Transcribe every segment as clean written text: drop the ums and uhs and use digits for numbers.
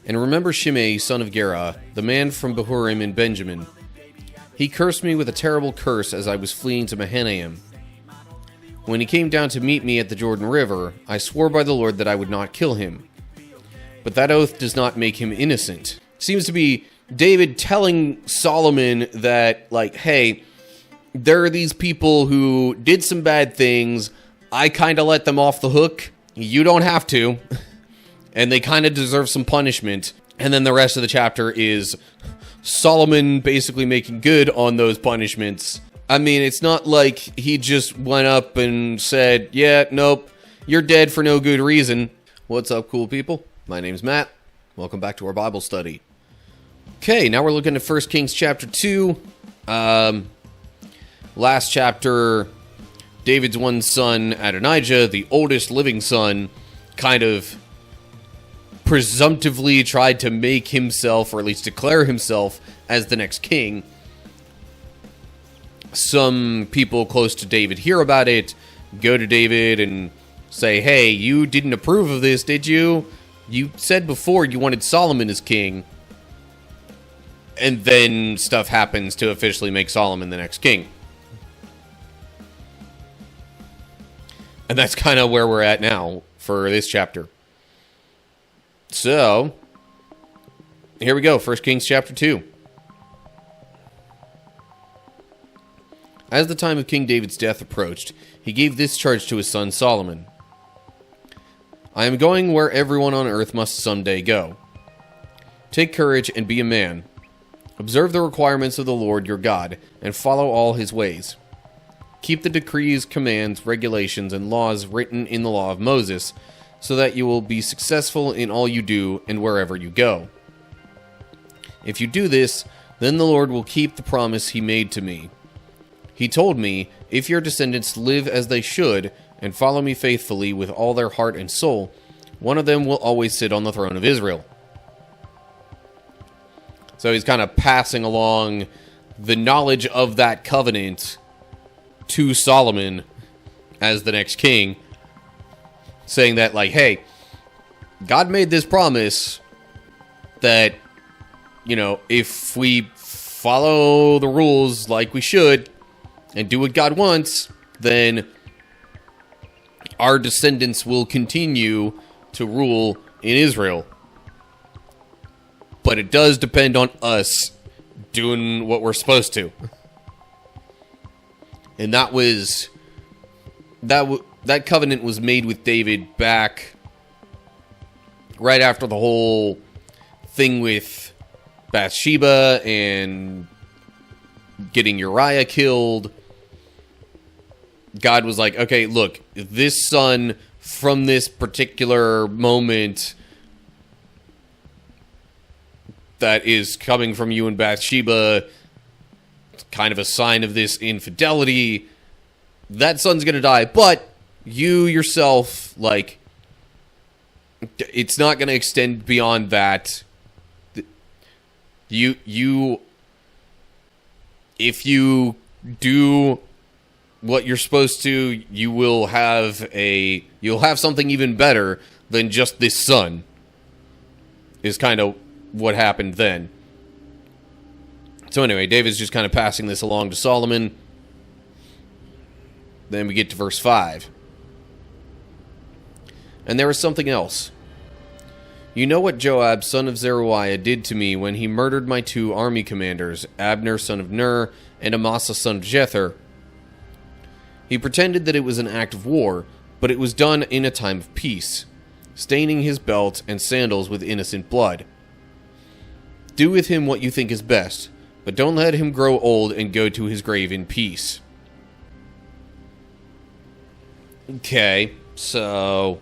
And remember Shimei, son of Gera, the man from Bahurim in Benjamin. He cursed me with a terrible curse as I was fleeing to Mahanaim. When he came down to meet me at the Jordan River, I swore by the Lord that I would not kill him. But that oath does not make him innocent. Seems to be David telling Solomon that, like, hey, there are these people who did some bad things. I kind of let them off the hook. You don't have to. And they kind of deserve some punishment. And then the rest of the chapter is Solomon basically making good on those punishments. I mean, it's not like he just went up and said, yeah, nope, you're dead for no good reason. What's up, cool people? My name's Matt. Welcome back to our Bible study. Okay, now we're looking at 1 Kings chapter 2. Last chapter, David's one son, Adonijah, the oldest living son, kind of presumptively tried to make himself, or at least declare himself, as the next king. Some people close to David hear about it, go to David and say, hey, you didn't approve of this, did you? You said before you wanted Solomon as king. And then stuff happens to officially make Solomon the next king. And that's kind of where we're at now for this chapter. So, here we go, 1 Kings chapter 2. As the time of King David's death approached, he gave this charge to his son Solomon. I am going where everyone on earth must someday go. Take courage and be a man. Observe the requirements of the Lord your God, and follow all his ways. Keep the decrees, commands, regulations, and laws written in the law of Moses, so that you will be successful in all you do and wherever you go. If you do this, then the Lord will keep the promise he made to me. He told me, if your descendants live as they should, and follow me faithfully with all their heart and soul, one of them will always sit on the throne of Israel. So he's kind of passing along the knowledge of that covenant to Solomon as the next king, saying that, like, hey, God made this promise that, you know, if we follow the rules like we should and do what God wants, then our descendants will continue to rule in Israel. But it does depend on us doing what we're supposed to. And that covenant was made with David back right after the whole thing with Bathsheba and getting Uriah killed. God was like, okay, look, this son from this particular moment that is coming from you and Bathsheba, kind of a sign of this infidelity, that son's gonna die, but you yourself, like, it's not gonna extend beyond that. You if you do what you're supposed to, you'll have something even better than just this son, is kind of what happened then. So anyway, David's just kind of passing this along to Solomon. Then we get to verse 5. And there was something else. You know what Joab, son of Zeruiah, did to me when he murdered my 2 army commanders, Abner, son of Ner, and Amasa, son of Jether. He pretended that it was an act of war, but it was done in a time of peace, staining his belt and sandals with innocent blood. Do with him what you think is best, but don't let him grow old and go to his grave in peace. Okay, so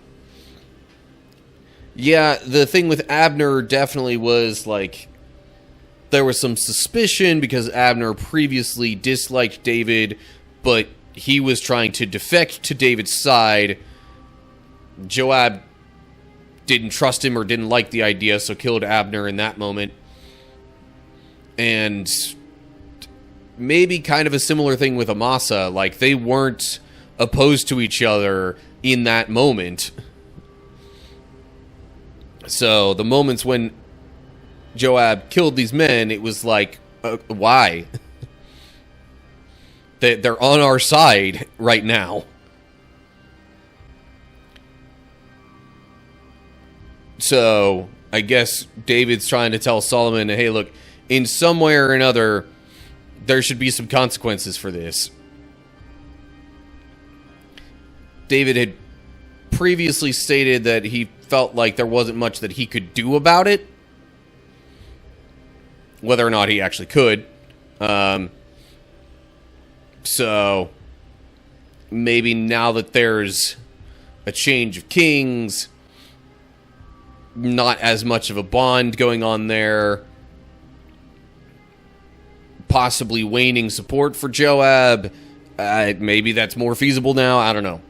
yeah, the thing with Abner definitely was, like, there was some suspicion because Abner previously disliked David, but he was trying to defect to David's side. Joab didn't trust him or didn't like the idea, so killed Abner in that moment. And maybe kind of a similar thing with Amasa. Like, they weren't opposed to each other in that moment. So the moments when Joab killed these men, it was like, why? They're on our side right now. So, I guess David's trying to tell Solomon, hey, look, in some way or another, there should be some consequences for this. David had previously stated that he felt like there wasn't much that he could do about it. Whether or not he actually could. So, maybe now that there's a change of kings, not as much of a bond going on there, possibly waning support for Joab, maybe that's more feasible now, I don't know.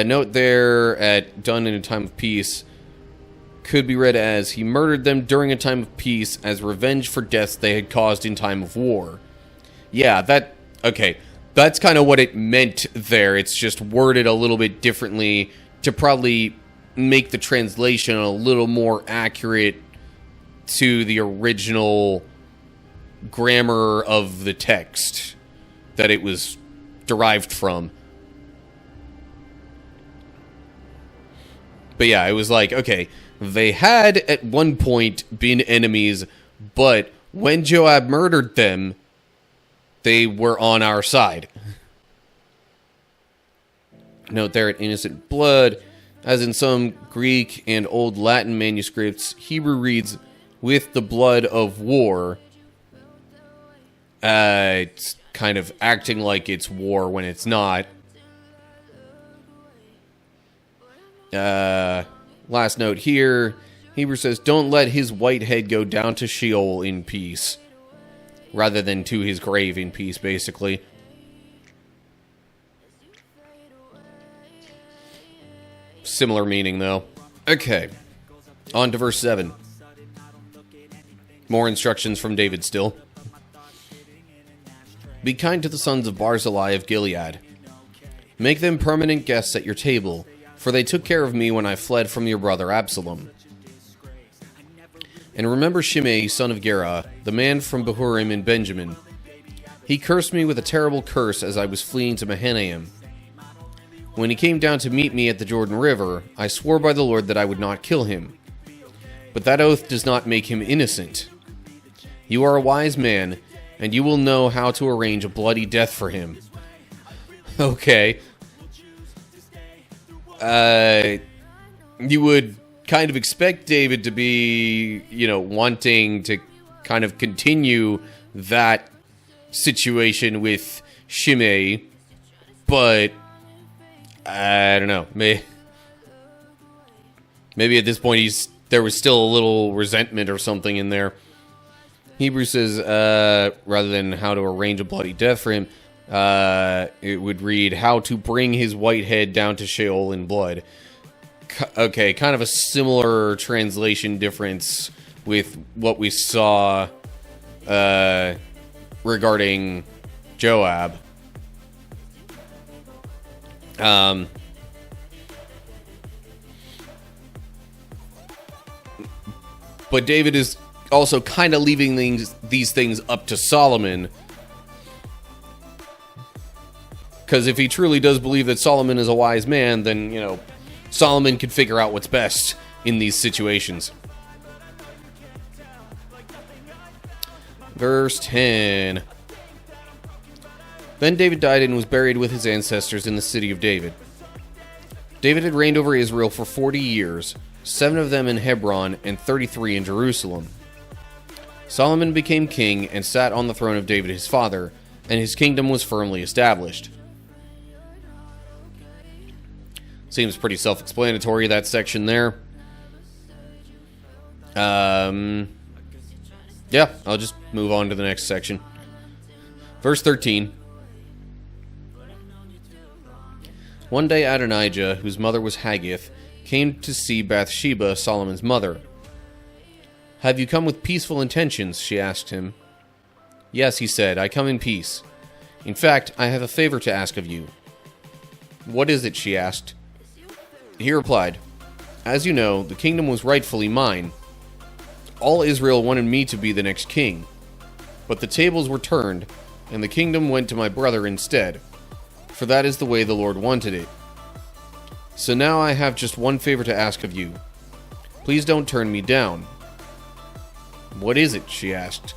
Note there at done in a time of peace could be read as he murdered them during a time of peace as revenge for deaths they had caused in time of war. Yeah, okay, that's kind of what it meant there. It's just worded a little bit differently to probably make the translation a little more accurate to the original grammar of the text that it was derived from. But yeah, it was like, okay, they had at one point been enemies, but when Joab murdered them, they were on our side. Note there at innocent blood, as in some Greek and Old Latin manuscripts, Hebrew reads, with the blood of war. It's kind of acting like it's war when it's not. Last note here, Hebrew says, don't let his white head go down to Sheol in peace. Rather than to his grave in peace, basically. Similar meaning, though. Okay. On to verse 7. More instructions from David still. Be kind to the sons of Barzillai of Gilead. Make them permanent guests at your table, for they took care of me when I fled from your brother Absalom. And remember Shimei, son of Gera, the man from Bahurim in Benjamin. He cursed me with a terrible curse as I was fleeing to Mahanaim. When he came down to meet me at the Jordan River, I swore by the Lord that I would not kill him. But that oath does not make him innocent. You are a wise man, and you will know how to arrange a bloody death for him. Okay. You would kind of expect David to be, wanting to kind of continue that situation with Shimei, but I don't know. Maybe at this point there was still a little resentment or something in there. Hebrew says, rather than how to arrange a bloody death for him, it would read, how to bring his white head down to Sheol in blood. Okay, kind of a similar translation difference with what we saw regarding Joab. But David is also kind of leaving these things up to Solomon. Because if he truly does believe that Solomon is a wise man, then, Solomon could figure out what's best in these situations. Verse 10. Then David died and was buried with his ancestors in the city of David. David had reigned over Israel for 40 years, 7 of them in Hebron and 33 in Jerusalem. Solomon became king and sat on the throne of David his father, and his kingdom was firmly established. Seems pretty self-explanatory, that section there. Yeah, I'll just move on to the next section. Verse 13. One day Adonijah, whose mother was Haggith, came to see Bathsheba, Solomon's mother. Have you come with peaceful intentions? She asked him. Yes, he said, I come in peace. In fact, I have a favor to ask of you. What is it? She asked. He replied, As you know, the kingdom was rightfully mine. all Israel wanted me to be the next king. But the tables were turned, and the kingdom went to my brother instead, for that is the way the Lord wanted it. So now I have just one favor to ask of you. Please don't turn me down." "What is it?" she asked.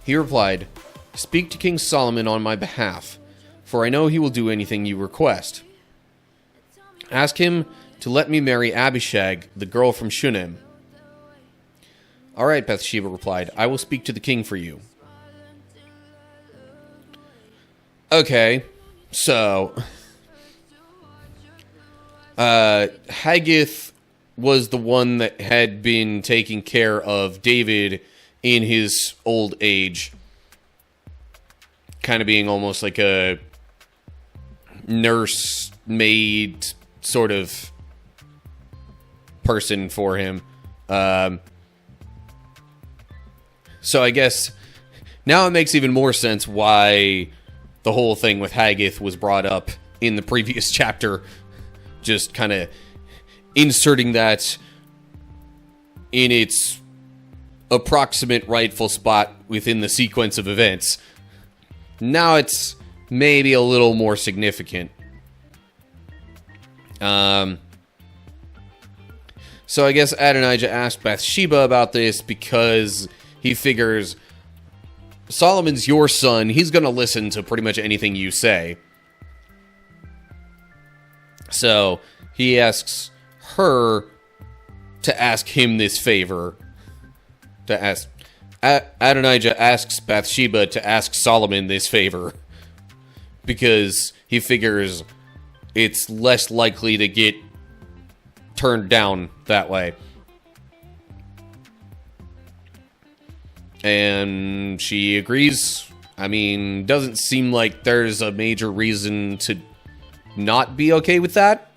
He replied, "Speak to King Solomon on my behalf, for I know he will do anything you request. Ask him to let me marry Abishag, the girl from Shunem." "All right," Bathsheba replied, "I will speak to the king for you." Okay, so Haggith was the one that had been taking care of David in his old age, kind of being almost like a nurse maid sort of person for him. So I guess now it makes even more sense why the whole thing with Haggith was brought up in the previous chapter, just kind of inserting that in its approximate rightful spot within the sequence of events. Now it's maybe a little more significant. So I guess Adonijah asked Bathsheba about this because he figures Solomon's your son. He's going to listen to pretty much anything you say. So he asks her to ask him this favor. Adonijah asks Bathsheba to ask Solomon this favor because he figures it's less likely to get turned down that way. And she agrees. I mean, doesn't seem like there's a major reason to not be okay with that.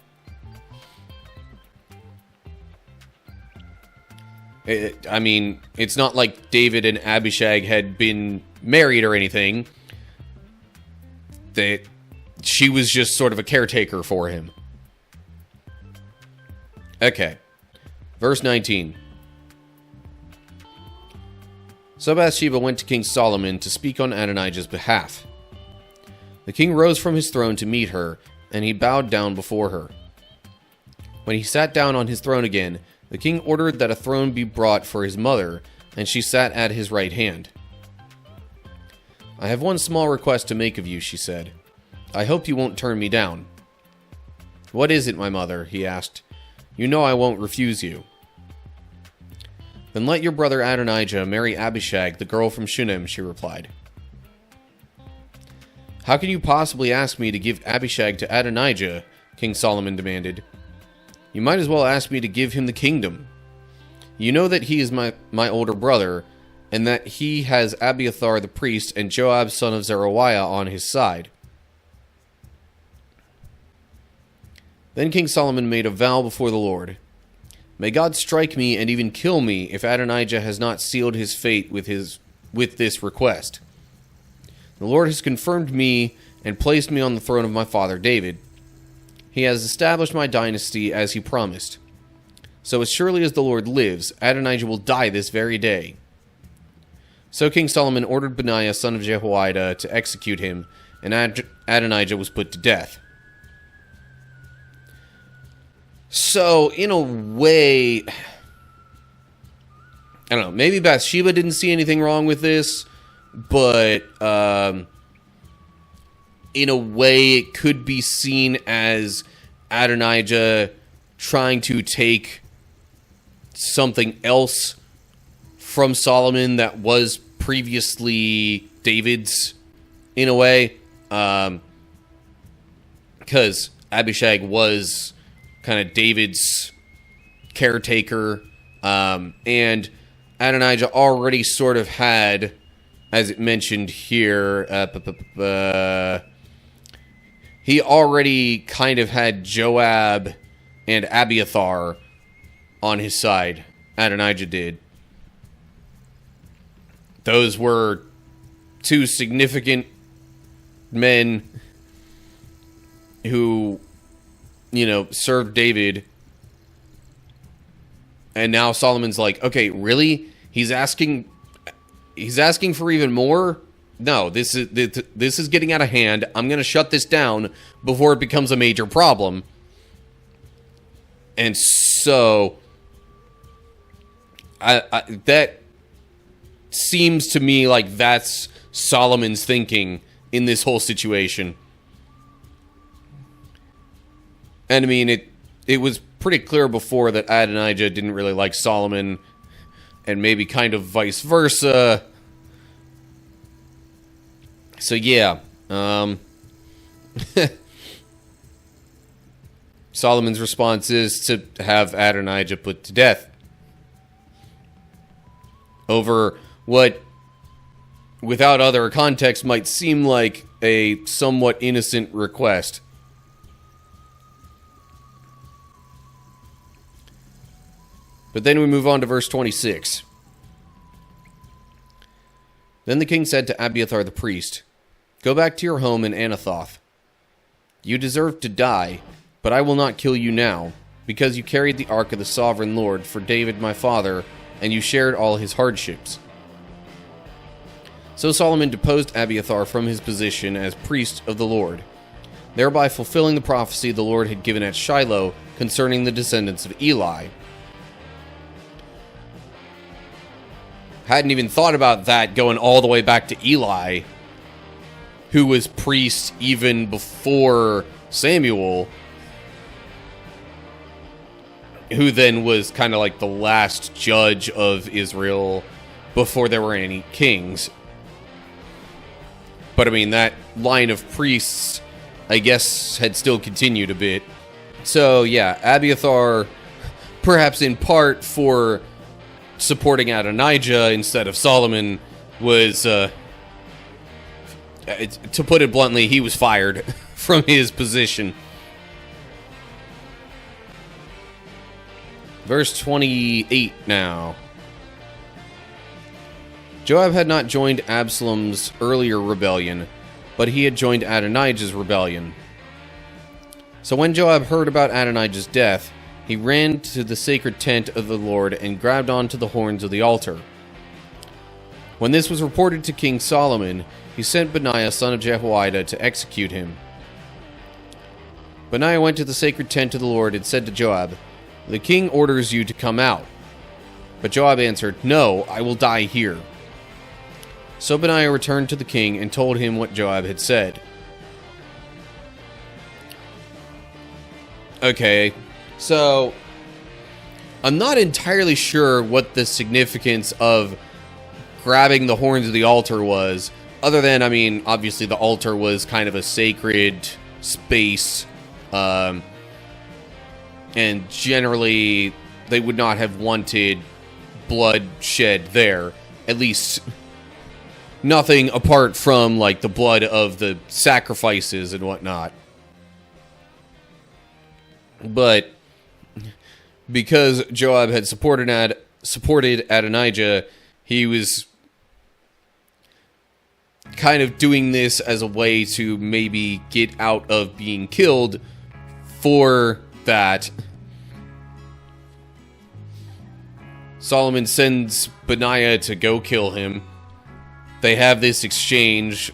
I mean, it's not like David and Abishag had been married or anything. She was just sort of a caretaker for him. Okay. Verse 19. So Bathsheba went to King Solomon to speak on Adonijah's behalf. The king rose from his throne to meet her, and he bowed down before her. When he sat down on his throne again, the king ordered that a throne be brought for his mother, and she sat at his right hand. "I have one small request to make of you," she said. "I hope you won't turn me down." "What is it, my mother?" he asked. "You know I won't refuse you." "Then let your brother Adonijah marry Abishag, the girl from Shunem," she replied. "How can you possibly ask me to give Abishag to Adonijah?" King Solomon demanded. "You might as well ask me to give him the kingdom. You know that he is my older brother, and that he has Abiathar the priest and Joab son of Zeruiah on his side." Then King Solomon made a vow before the Lord. "May God strike me and even kill me if Adonijah has not sealed his fate with this request. The Lord has confirmed me and placed me on the throne of my father David. He has established my dynasty as he promised. So as surely as the Lord lives, Adonijah will die this very day." So King Solomon ordered Benaiah son of Jehoiada to execute him, and Adonijah was put to death. So, in a way, I don't know, maybe Bathsheba didn't see anything wrong with this, but in a way it could be seen as Adonijah trying to take something else from Solomon that was previously David's, in a way, because Abishag was kind of David's caretaker, and Adonijah already sort of had, as it mentioned here, he already kind of had Joab and Abiathar on his side. Adonijah did. Those were two significant men who, served David And now Solomon's like, okay, really? He's asking for even more? No, this is getting out of hand. I'm going to shut this down before it becomes a major problem. And so that seems to me like that's Solomon's thinking in this whole situation. And I mean, it was pretty clear before that Adonijah didn't really like Solomon, and maybe kind of vice versa. So yeah, Solomon's response is to have Adonijah put to death over what, without other context, might seem like a somewhat innocent request. But then we move on to verse 26. Then the king said to Abiathar the priest, "Go back to your home in Anathoth. You deserve to die, but I will not kill you now, because you carried the ark of the sovereign Lord for David my father, and you shared all his hardships." So Solomon deposed Abiathar from his position as priest of the Lord, thereby fulfilling the prophecy the Lord had given at Shiloh concerning the descendants of Eli. Hadn't even thought about that going all the way back to Eli, who was priest even before Samuel, who then was kind of like the last judge of Israel before there were any kings. But I mean, that line of priests, I guess, had still continued a bit. So yeah, Abiathar, perhaps in part for supporting Adonijah instead of Solomon, was, to put it bluntly, he was fired from his position. Verse 28 now. Joab had not joined Absalom's earlier rebellion, but he had joined Adonijah's rebellion. So when Joab heard about Adonijah's death, he ran to the sacred tent of the Lord and grabbed onto the horns of the altar. When this was reported to King Solomon, he sent Benaiah son of Jehoiada to execute him. Benaiah went to the sacred tent of the Lord and said to Joab, "The king orders you to come out." But Joab answered, "No, I will die here." So Benaiah returned to the king and told him what Joab had said. Okay, so I'm not entirely sure what the significance of grabbing the horns of the altar was, other than, I mean, obviously the altar was kind of a sacred space, and generally they would not have wanted blood shed there, at least nothing apart from like the blood of the sacrifices and whatnot. But because Joab had supported Adonijah, he was kind of doing this as a way to maybe get out of being killed for that. Solomon sends Benaiah to go kill him. They have this exchange.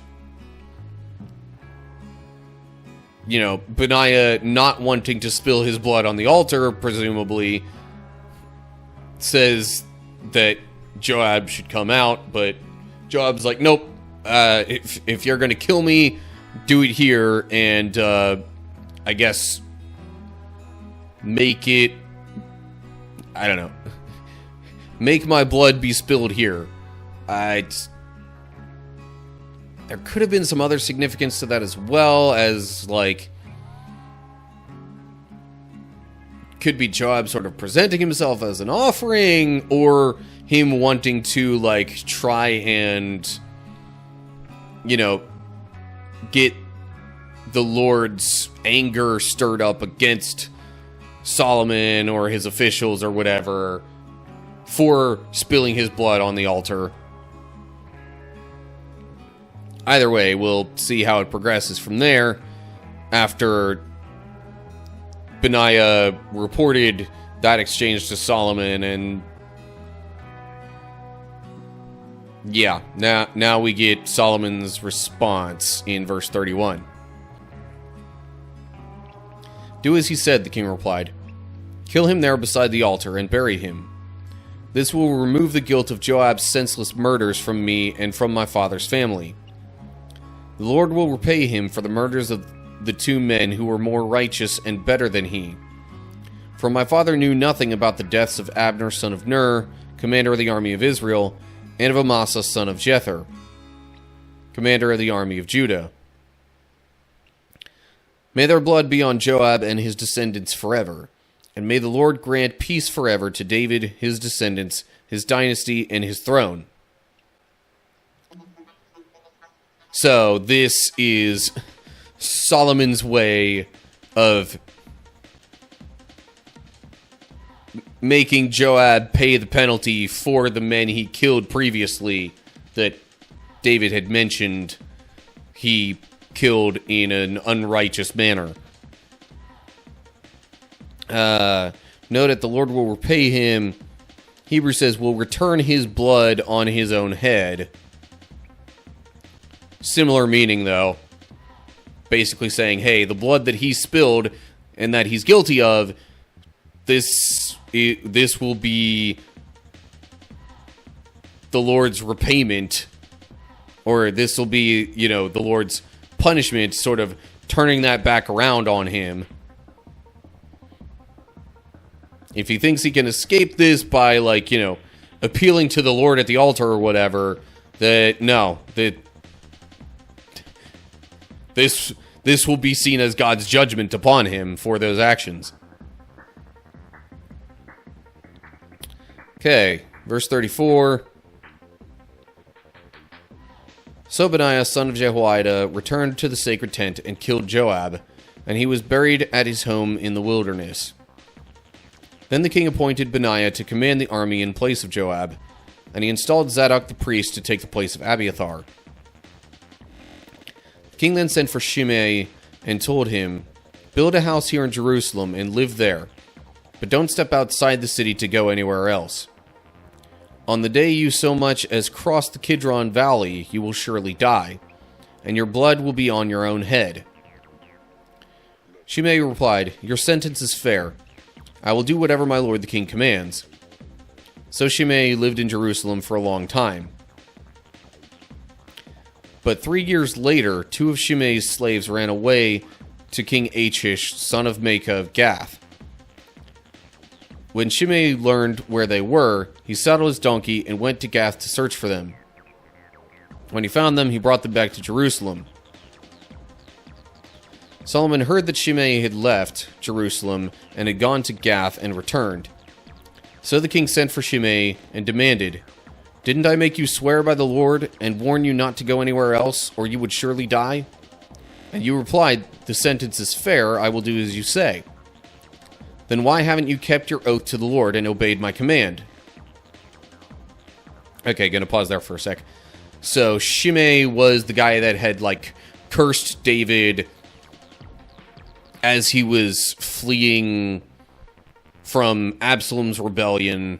You know, Benaiah, not wanting to spill his blood on the altar, presumably, says that Joab should come out, but Joab's like, nope, if you're going to kill me, do it here, and I guess make it, I don't know, make my blood be spilled here. There could have been some other significance to that as well, as, like, could be Joab sort of presenting himself as an offering, or him wanting to, like, try and, you know, get the Lord's anger stirred up against Solomon or his officials or whatever for spilling his blood on the altar. Either way, we'll see how it progresses from there after Benaiah reported that exchange to Solomon, and yeah, now we get Solomon's response in verse 31. "Do as he said," the king replied. "Kill him there beside the altar and bury him. This will remove the guilt of Joab's senseless murders from me and from my father's family. The Lord will repay him for the murders of the two men who were more righteous and better than he. For my father knew nothing about the deaths of Abner son of Ner, commander of the army of Israel, and of Amasa son of Jether, commander of the army of Judah. May their blood be on Joab and his descendants forever, and may the Lord grant peace forever to David, his descendants, his dynasty, and his throne." So this is Solomon's way of making Joab pay the penalty for the men he killed previously that David had mentioned he killed in an unrighteous manner. Note that the Lord will repay him. Hebrews says, will return his blood on his own head. Similar meaning, though. Basically saying, hey, the blood that he spilled and that he's guilty of, this will be the Lord's repayment, or this will be, the Lord's punishment, sort of turning that back around on him. If he thinks he can escape this by, appealing to the Lord at the altar or whatever, that this will be seen as God's judgment upon him for those actions. Okay, verse 34. So Benaiah, son of Jehoiada, returned to the sacred tent and killed Joab, and he was buried at his home in the wilderness. Then the king appointed Benaiah to command the army in place of Joab, and he installed Zadok the priest to take the place of Abiathar. The king then sent for Shimei and told him, "Build a house here in Jerusalem and live there, but don't step outside the city to go anywhere else. On the day you so much as cross the Kidron Valley, you will surely die, and your blood will be on your own head." Shimei replied, "Your sentence is fair. I will do whatever my lord the king commands." So Shimei lived in Jerusalem for a long time. But 3 years later, 2 of Shimei's slaves ran away to King Achish, son of Maacah of Gath. When Shimei learned where they were, he saddled his donkey and went to Gath to search for them. When he found them, he brought them back to Jerusalem. Solomon heard that Shimei had left Jerusalem and had gone to Gath and returned. So the king sent for Shimei and demanded, "Didn't I make you swear by the Lord and warn you not to go anywhere else, or you would surely die?" And you replied, "The sentence is fair, I will do as you say." Then why haven't you kept your oath to the Lord and obeyed my command? Okay, gonna pause there for a sec. So Shimei was the guy that had, cursed David as he was fleeing from Absalom's rebellion,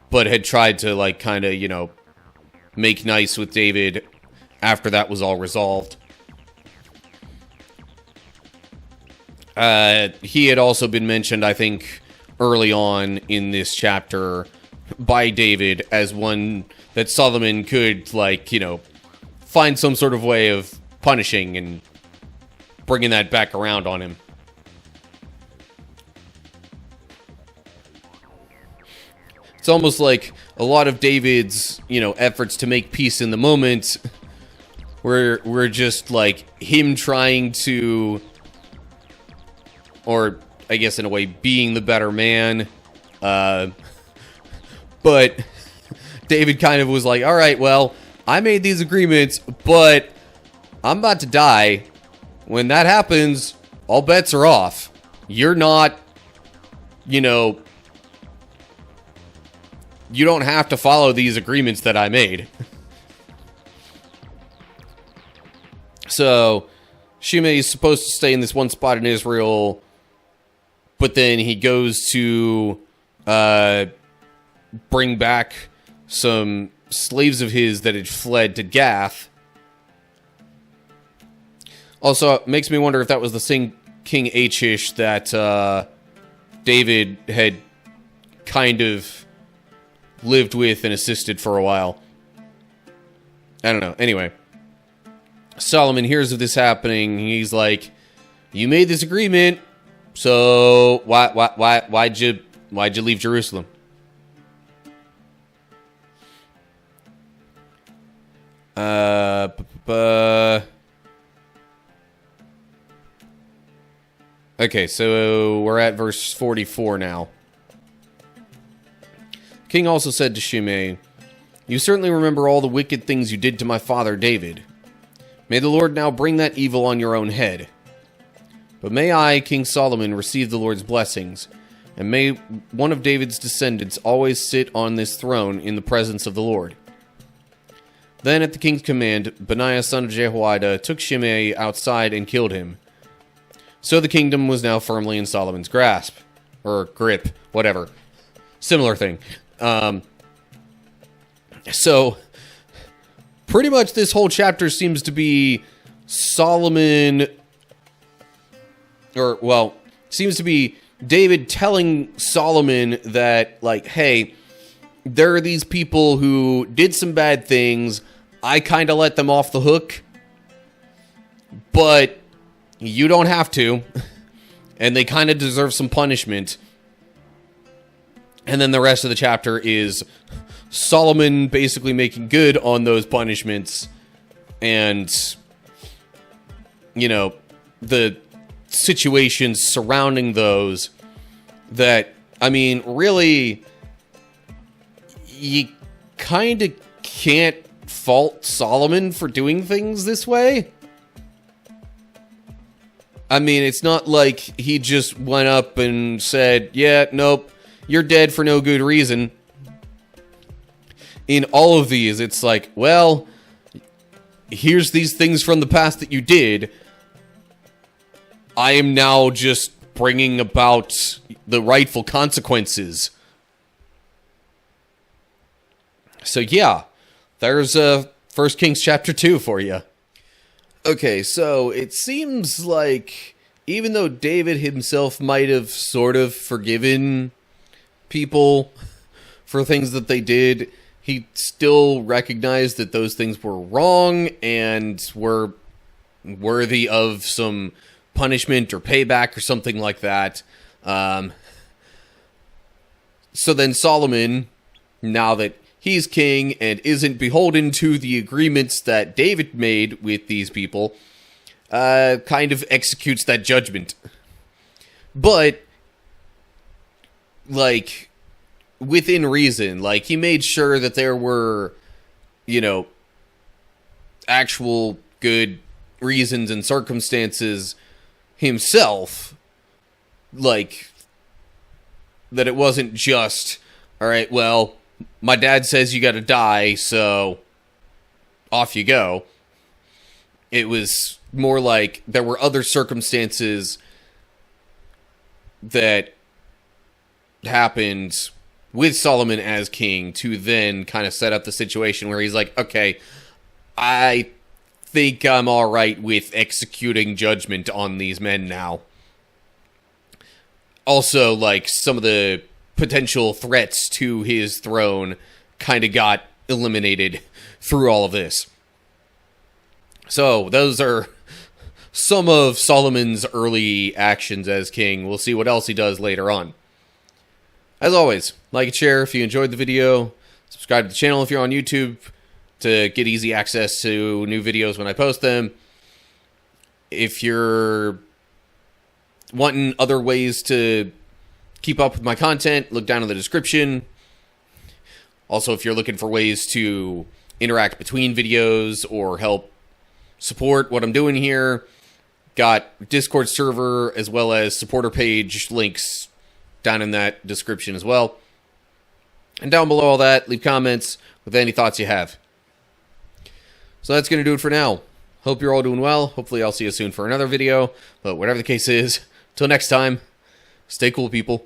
but had tried to, make nice with David after that was all resolved. He had also been mentioned, I think, early on in this chapter by David as one that Solomon could, find some sort of way of punishing and bringing that back around on him. It's almost like a lot of David's, efforts to make peace in the moment were just, him trying to, or I guess in a way being the better man. But David kind of was like, all right, well, I made these agreements, but I'm about to die. When that happens, all bets are off. You're not, you don't have to follow these agreements that I made. So Shimei is supposed to stay in this one spot in Israel but then he goes to bring back some slaves of his that had fled to Gath. Also, it makes me wonder if that was the same King Achish that David had kind of lived with and assisted for a while. I don't know. Anyway, Solomon hears of this happening. He's like, "You made this agreement, so why'd you leave Jerusalem?" Okay, so we're at verse 44 now. King also said to Shimei, "You certainly remember all the wicked things you did to my father David. May the Lord now bring that evil on your own head. But may I, King Solomon, receive the Lord's blessings, and may one of David's descendants always sit on this throne in the presence of the Lord." Then at the king's command, Benaiah son of Jehoiada took Shimei outside and killed him. So the kingdom was now firmly in Solomon's grasp. Or grip, whatever. Similar thing. So, pretty much this whole chapter seems to be Solomon... seems to be David telling Solomon that, like, hey, there are these people who did some bad things. I kind of let them off the hook. But you don't have to. And they kind of deserve some punishment. And then the rest of the chapter is Solomon basically making good on those punishments. And, you know, the situations surrounding those that, I mean, really, you kind of can't fault Solomon for doing things this way. I mean, it's not like he just went up and said, "Yeah, nope, you're dead for no good reason." In all of these, it's like, well, here's these things from the past that you did. I am now just bringing about the rightful consequences. So yeah, there's 1 Kings chapter 2 for you. Okay, so it seems like even though David himself might have sort of forgiven people for things that they did, he still recognized that those things were wrong and were worthy of some punishment or payback or something like that. So then Solomon, now that he's king and isn't beholden to the agreements that David made with these people, kind of executes that judgment. But, like, within reason. Like, he made sure that there were, you know, actual good reasons and circumstances himself. Like, that it wasn't just, all right, well, my dad says you gotta die, so off you go. It was more like there were other circumstances that happened with Solomon as king to then kind of set up the situation where he's like, okay, I think I'm all right with executing judgment on these men now. Also, like, some of the potential threats to his throne kind of got eliminated through all of this. So, those are some of Solomon's early actions as king. We'll see what else he does later on. As always, like and share if you enjoyed the video. Subscribe to the channel if you're on YouTube to get easy access to new videos when I post them. If you're wanting other ways to keep up with my content, look down in the description. Also, if you're looking for ways to interact between videos or help support what I'm doing here, got Discord server as well as supporter page links down in that description as well. And down below all that, leave comments with any thoughts you have. So that's going to do it for now. Hope you're all doing well. Hopefully I'll see you soon for another video. But whatever the case is, till next time, Stay cool, people.